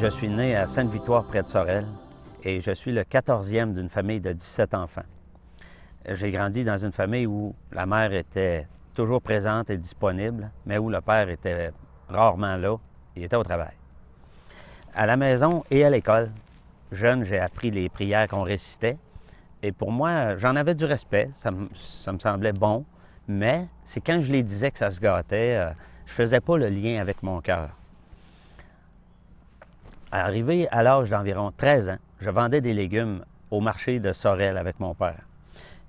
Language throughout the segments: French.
Je suis né à Sainte-Victoire, près de Sorel, et je suis le 14e d'une famille de 17 enfants. J'ai grandi dans une famille où la mère était toujours présente et disponible, mais où le père était rarement là, il était au travail. À la maison et à l'école, jeune, j'ai appris les prières qu'on récitait, et pour moi, j'en avais du respect, ça me semblait bon, mais c'est quand je les disais que ça se gâtait, je faisais pas le lien avec mon cœur. Arrivé à l'âge d'environ 13 ans, je vendais des légumes au marché de Sorel avec mon père.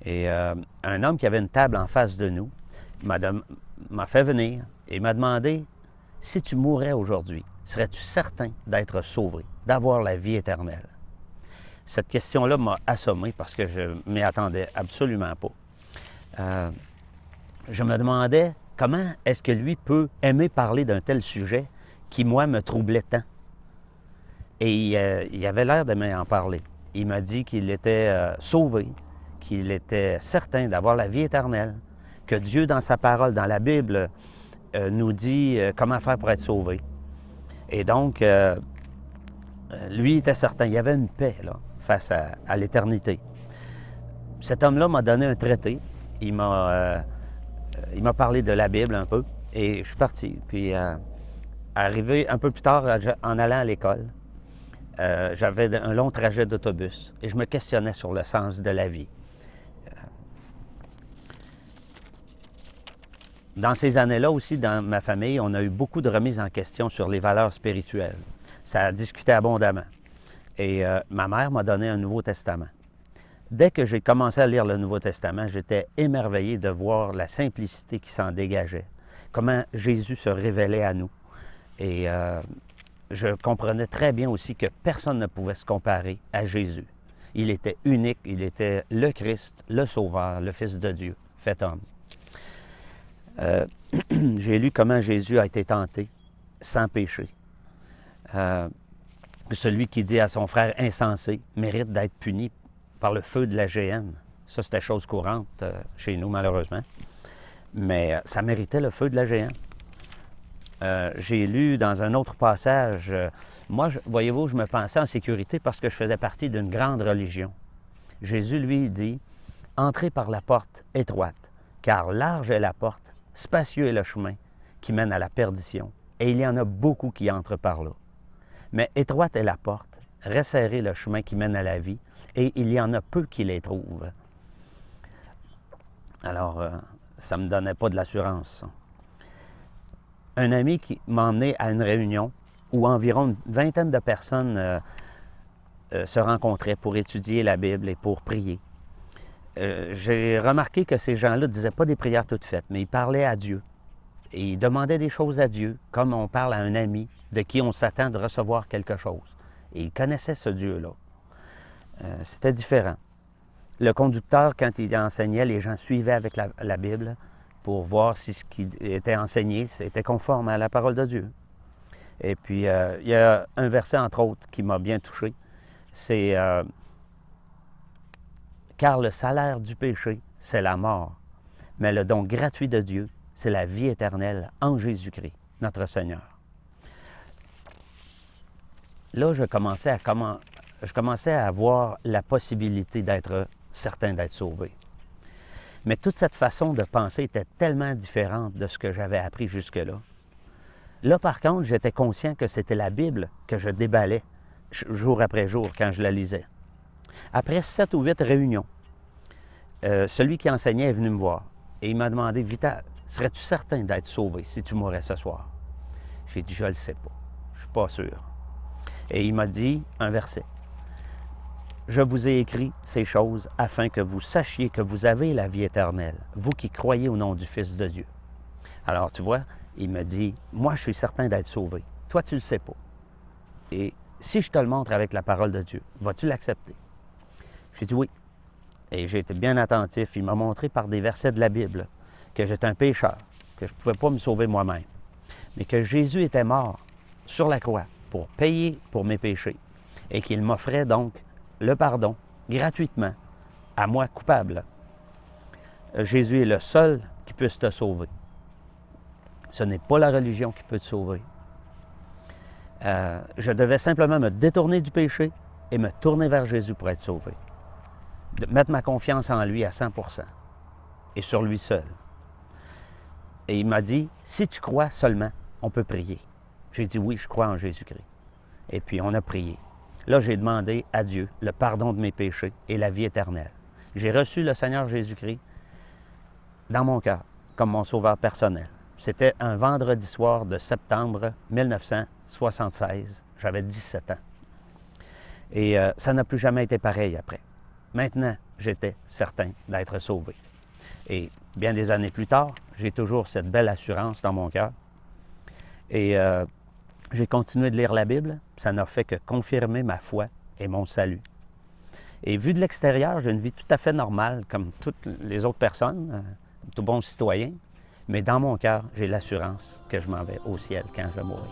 Et un homme qui avait une table en face de nous m'a fait venir et m'a demandé, si tu mourais aujourd'hui, serais-tu certain d'être sauvé, d'avoir la vie éternelle? Cette question-là m'a assommé parce que je ne m'y attendais absolument pas. Je me demandais comment est-ce que lui peut aimer parler d'un tel sujet qui, moi, me troublait tant. Et il avait l'air de m'en parler. Il m'a dit qu'il était sauvé, qu'il était certain d'avoir la vie éternelle, que Dieu, dans sa parole, dans la Bible, nous dit comment faire pour être sauvé. Et donc, lui était certain. Il y avait une paix là, face à l'éternité. Cet homme-là m'a donné un traité. Il m'a parlé de la Bible un peu. Et je suis parti. Puis, arrivé un peu plus tard, en allant à l'école, j'avais un long trajet d'autobus et je me questionnais sur le sens de la vie. Dans ces années-là aussi, dans ma famille, on a eu beaucoup de remises en question sur les valeurs spirituelles. Ça a discuté abondamment. Et ma mère m'a donné un Nouveau Testament. Dès que j'ai commencé à lire le Nouveau Testament, j'étais émerveillé de voir la simplicité qui s'en dégageait, comment Jésus se révélait à nous. Et je comprenais très bien aussi que personne ne pouvait se comparer à Jésus. Il était unique, il était le Christ, le Sauveur, le Fils de Dieu, fait homme. J'ai lu comment Jésus a été tenté sans péché. Celui qui dit à son frère insensé mérite d'être puni par le feu de la géhenne. Ça, c'était chose courante chez nous, malheureusement. Mais ça méritait le feu de la géhenne. J'ai lu dans un autre passage, moi, voyez-vous, je me pensais en sécurité parce que je faisais partie d'une grande religion. Jésus, lui, dit, « Entrez par la porte étroite, car large est la porte, spacieux est le chemin qui mène à la perdition, et il y en a beaucoup qui entrent par là. Mais étroite est la porte, resserré le chemin qui mène à la vie, et il y en a peu qui les trouvent. » Alors, ça ne me donnait pas de l'assurance, ça. Un ami qui m'a emmené à une réunion où environ une vingtaine de personnes se rencontraient pour étudier la Bible et pour prier. J'ai remarqué que ces gens-là ne disaient pas des prières toutes faites, mais ils parlaient à Dieu. Et ils demandaient des choses à Dieu, comme on parle à un ami de qui on s'attend de recevoir quelque chose. Et ils connaissaient ce Dieu-là. C'était différent. Le conducteur, quand il enseignait, les gens suivaient avec la Bible pour voir si ce qui était enseigné était conforme à la parole de Dieu. Et puis, il y a un verset, entre autres, qui m'a bien touché. C'est « Car le salaire du péché, c'est la mort, mais le don gratuit de Dieu, c'est la vie éternelle en Jésus-Christ, notre Seigneur. » Là, je commençais à avoir la possibilité d'être certain d'être sauvé. Mais toute cette façon de penser était tellement différente de ce que j'avais appris jusque-là. Là, par contre, j'étais conscient que c'était la Bible que je déballais jour après jour quand je la lisais. Après 7 ou 8 réunions, celui qui enseignait est venu me voir et il m'a demandé, « Vital, serais-tu certain d'être sauvé si tu mourais ce soir? » J'ai dit, « Je ne le sais pas, je ne suis pas sûr. » Et il m'a dit un verset. Je vous ai écrit ces choses afin que vous sachiez que vous avez la vie éternelle, vous qui croyez au nom du Fils de Dieu. Alors, tu vois, il me dit, moi, je suis certain d'être sauvé. Toi, tu ne le sais pas. Et si je te le montre avec la parole de Dieu, vas-tu l'accepter? J'ai dit oui. Et j'ai été bien attentif. Il m'a montré par des versets de la Bible que j'étais un pécheur, que je ne pouvais pas me sauver moi-même, mais que Jésus était mort sur la croix pour payer pour mes péchés et qu'il m'offrait donc le pardon, gratuitement, à moi coupable. Jésus est le seul qui puisse te sauver. Ce n'est pas la religion qui peut te sauver. Je devais simplement me détourner du péché et me tourner vers Jésus pour être sauvé. De mettre ma confiance en lui à 100% et sur lui seul. Et il m'a dit, si tu crois seulement, on peut prier. J'ai dit oui, je crois en Jésus-Christ. Et puis on a prié. Là, j'ai demandé à Dieu le pardon de mes péchés et la vie éternelle. J'ai reçu le Seigneur Jésus-Christ dans mon cœur, comme mon sauveur personnel. C'était un vendredi soir de septembre 1976. J'avais 17 ans. Et ça n'a plus jamais été pareil après. Maintenant, j'étais certain d'être sauvé. Et bien des années plus tard, j'ai toujours cette belle assurance dans mon cœur. Et j'ai continué de lire la Bible. Ça n'a fait que confirmer ma foi et mon salut. Et vu de l'extérieur, j'ai une vie tout à fait normale, comme toutes les autres personnes, tout bon citoyen. Mais dans mon cœur, j'ai l'assurance que je m'en vais au ciel quand je vais mourir.